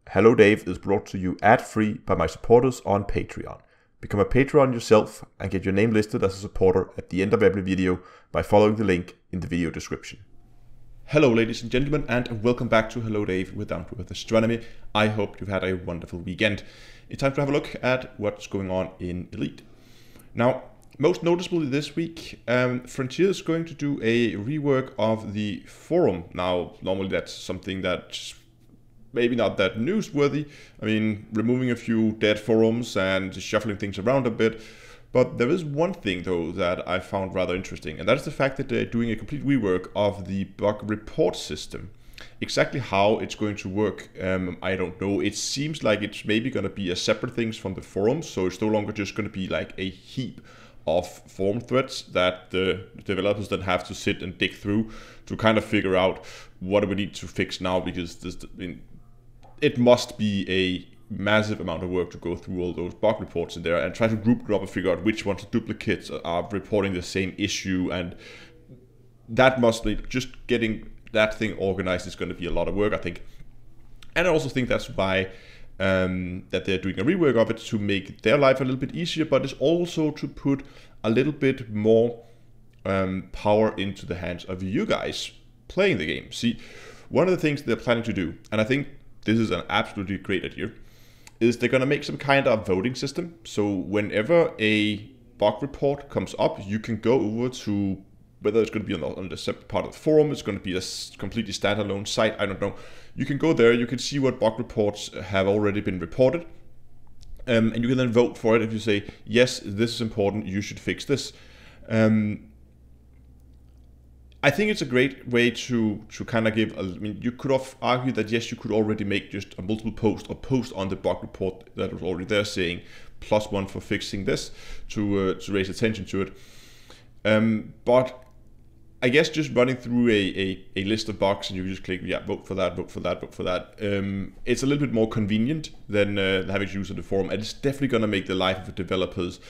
Hello Dave is brought to you ad-free by my supporters on Patreon. Become a Patreon yourself and get your name listed as a supporter at the end of every video by following the link in the video description. Hello ladies and gentlemen, and welcome back to Hello Dave with Down to Earth Astronomy. I hope you've had a wonderful weekend. It's time to have a look at what's going on in Elite. Now, most noticeably this week, Frontier is going to do a rework of the forum. Now, normally that's something that's maybe not that newsworthy. I mean, removing a few dead forums and shuffling things around a bit. But there is one thing though that I found rather interesting, and that is the fact that they're doing a complete rework of the bug report system. Exactly how it's going to work, I don't know. It seems like it's maybe going to be a separate things from the forums, so it's no longer just going to be like a heap of forum threads that the developers then have to sit and dig through to kind of figure out what do we need to fix now, because this, it must be a massive amount of work to go through all those bug reports in there and try to group them up and figure out which ones are duplicates are reporting the same issue, and that must be just getting that thing organized is going to be a lot of work, I think. And I also think that's why that they're doing a rework of it, to make their life a little bit easier, but it's also to put a little bit more power into the hands of you guys playing the game. See, one of the things they're planning to do, and I think this is an absolutely great idea, is they're going to make some kind of voting system. So whenever a bug report comes up, you can go over to, whether it's going to be on the separate part of the forum, it's going to be a completely standalone site, I don't know. You can go there, you can see what bug reports have already been reported. And you can then vote for it if you say, yes, this is important, you should fix this. I think it's a great way to kind of give, I mean, you could have argued that yes, you could already make just a multiple post or post on the bug report that was already there saying +1 for fixing this to raise attention to it. But I guess just running through a list of bugs and you just click, yeah, vote for that, vote for that, vote for that. It's a little bit more convenient than having to use the forum, and it's definitely going to make the life of the developers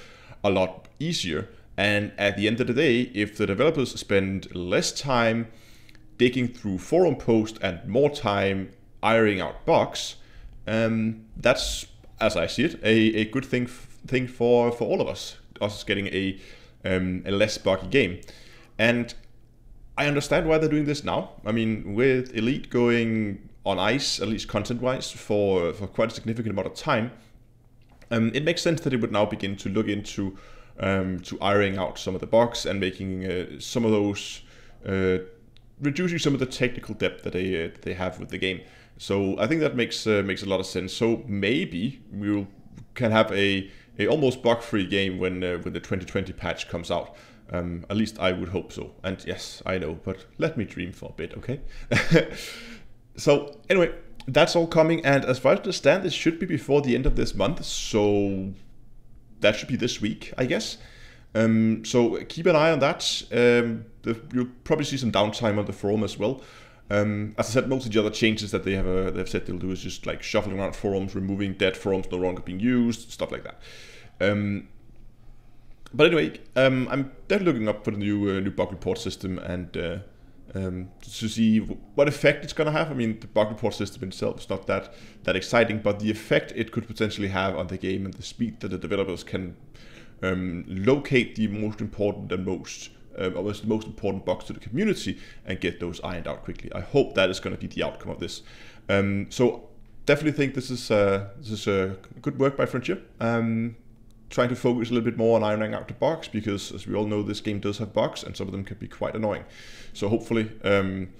a lot easier. And at the end of the day, if the developers spend less time digging through forum posts and more time ironing out bugs, that's, as I see it, a good thing for all of us getting a less buggy game. And I understand why they're doing this now. I mean, with Elite going on ice, at least content-wise, for quite a significant amount of time, it makes sense that it would now begin to look into ironing out some of the bugs and making some of those, reducing some of the technical depth that they have with the game. So I think that makes a lot of sense. So maybe we can have a almost bug-free game when the 2020 patch comes out. At least I would hope so. And yes, I know, but let me dream for a bit, okay? So anyway, that's all coming, and as far as I understand, this should be before the end of this month. So that should be this week, I guess. So keep an eye on that. You'll probably see some downtime on the forum as well. As I said, most of the other changes that they've said they'll do is just like shuffling around forums, removing dead forums no longer being used, stuff like that. But anyway, I'm definitely looking up for the new bug report system and to see what effect it's going to have. I mean, the bug report system itself is not that exciting, but the effect it could potentially have on the game and the speed that the developers can locate the most important and most important bugs to the community and get those ironed out quickly. I hope that is going to be the outcome of this. So definitely think this is good work by Frontier. Trying to focus a little bit more on ironing out the bugs, because as we all know, this game does have bugs and some of them can be quite annoying. So hopefully that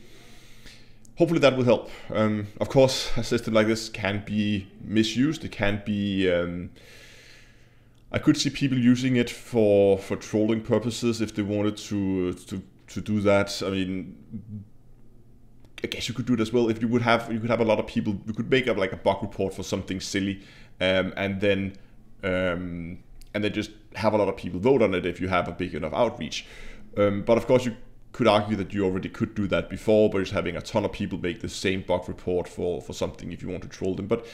will help. Of course, a system like this can be misused. It can be, I could see people using it for trolling purposes if they wanted to do that. I mean, I guess you could do it as well. If you could have a lot of people, you could make up like a bug report for something silly, and then just have a lot of people vote on it if you have a big enough outreach. But of course, you could argue that you already could do that before by just having a ton of people make the same bug report for something if you want to troll them. But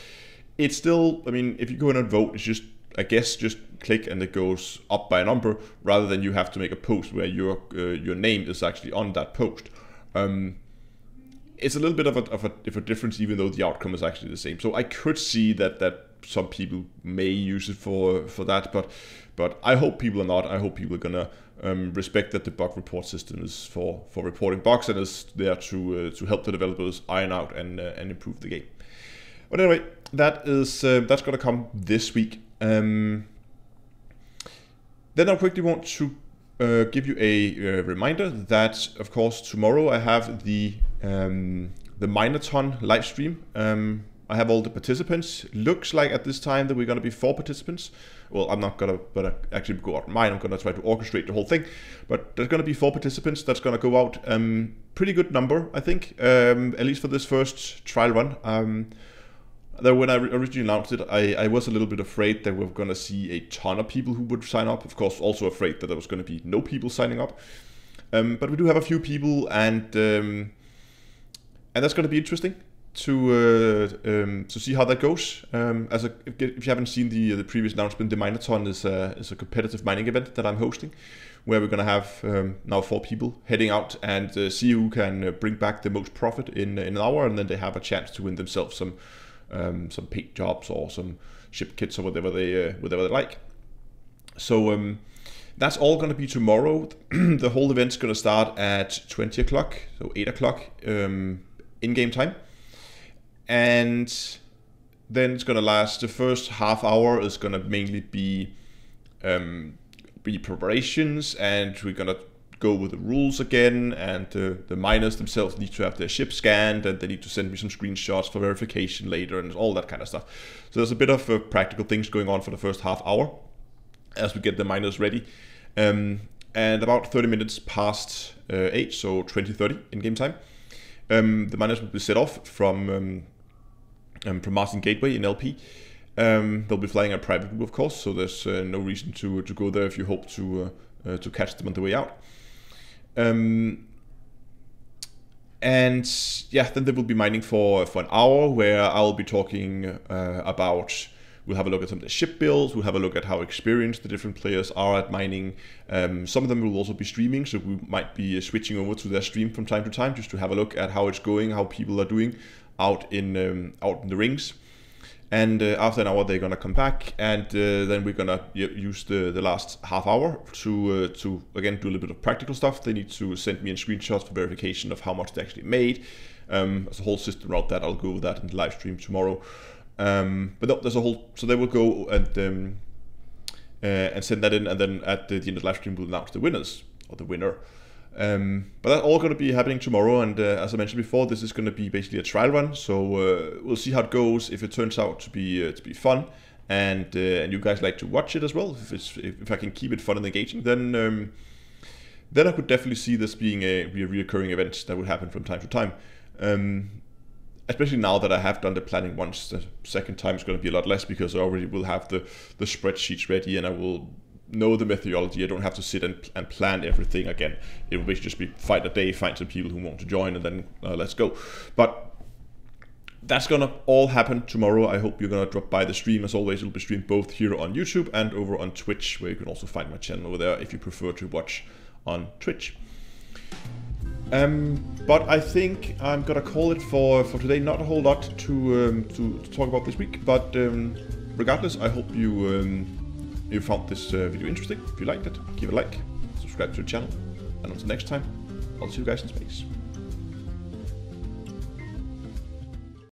it's still, I mean, if you go in and vote, it's just I guess, just click and it goes up by a number, rather than you have to make a post where your name is actually on that post. It's a little bit of a difference, even though the outcome is actually the same. So I could see that some people may use it for that, but I hope people are not. I hope people are gonna respect that the bug report system is for reporting bugs and is there to help the developers iron out and improve the game. But anyway, that's gonna come this week. Then I quickly want to give you a reminder that, of course, tomorrow I have the Minon live stream. I have all the participants. Looks like at this time that we're going to be 4 participants. Well, I'm not going to actually go out mine. I'm going to try to orchestrate the whole thing. But there's going to be 4 participants. That's going to go out. Pretty good number, I think, at least for this first trial run. Though when I originally announced it, I was a little bit afraid that we were going to see a ton of people who would sign up. Of course, also afraid that there was going to be no people signing up. But we do have a few people, and that's going to be interesting to see how that goes. If you haven't seen the previous announcement, the Minon is a competitive mining event that I'm hosting, where we're going to have now 4 people heading out and see who can bring back the most profit in an hour, and then they have a chance to win themselves some paint jobs or some ship kits or whatever they like. So that's all going to be tomorrow. The whole event's going to start at 20 o'clock, so 8 o'clock in-game time. And then it's going to last, the first half hour is going to mainly be preparations, and we're going to go with the rules again, and the miners themselves need to have their ship scanned, and they need to send me some screenshots for verification later, and all that kind of stuff. So there's a bit of practical things going on for the first half hour as we get the miners ready. And about 30 minutes past 8, so 20:30 in-game time, the miners will be set off from Martin Gateway in LP. They'll be flying a private group, of course, so there's no reason to go there if you hope to catch them on the way out. And yeah, then they will be mining for an hour, where I'll be talking about. We'll have a look at some of the ship builds. We'll have a look at how experienced the different players are at mining. Some of them will also be streaming, so we might be switching over to their stream from time to time, just to have a look at how it's going, how people are doing out in the rings. And after an hour, they're gonna come back, and then we're gonna use the last half hour to again do a little bit of practical stuff. They need to send me in screenshots for verification of how much they actually made. There's a whole system around that. I'll go over that in the live stream tomorrow. But no, there's a whole, so they will go and send that in, and then at the end of the live stream we'll announce the winners, or the winner. But that's all going to be happening tomorrow, and as I mentioned before, this is going to be basically a trial run, so we'll see how it goes. If it turns out to be fun, and you guys like to watch it as well, if I can keep it fun and engaging, then I could definitely see this being a reoccurring event that would happen from time to time. Especially now that I have done the planning once. The second time is going to be a lot less, because I already will have the spreadsheets ready, and I will know the methodology. I don't have to sit and plan everything again. It will basically just be find a day, find some people who want to join, and then let's go. But that's gonna all happen tomorrow. I hope you're gonna drop by the stream. As always, it'll be streamed both here on YouTube and over on Twitch, where you can also find my channel over there if you prefer to watch on Twitch. But I think I'm gonna call it for today. Not a whole lot to talk about this week, but regardless, I hope you found this video interesting. If you liked it, give it a like, subscribe to the channel, and until next time, I'll see you guys in space.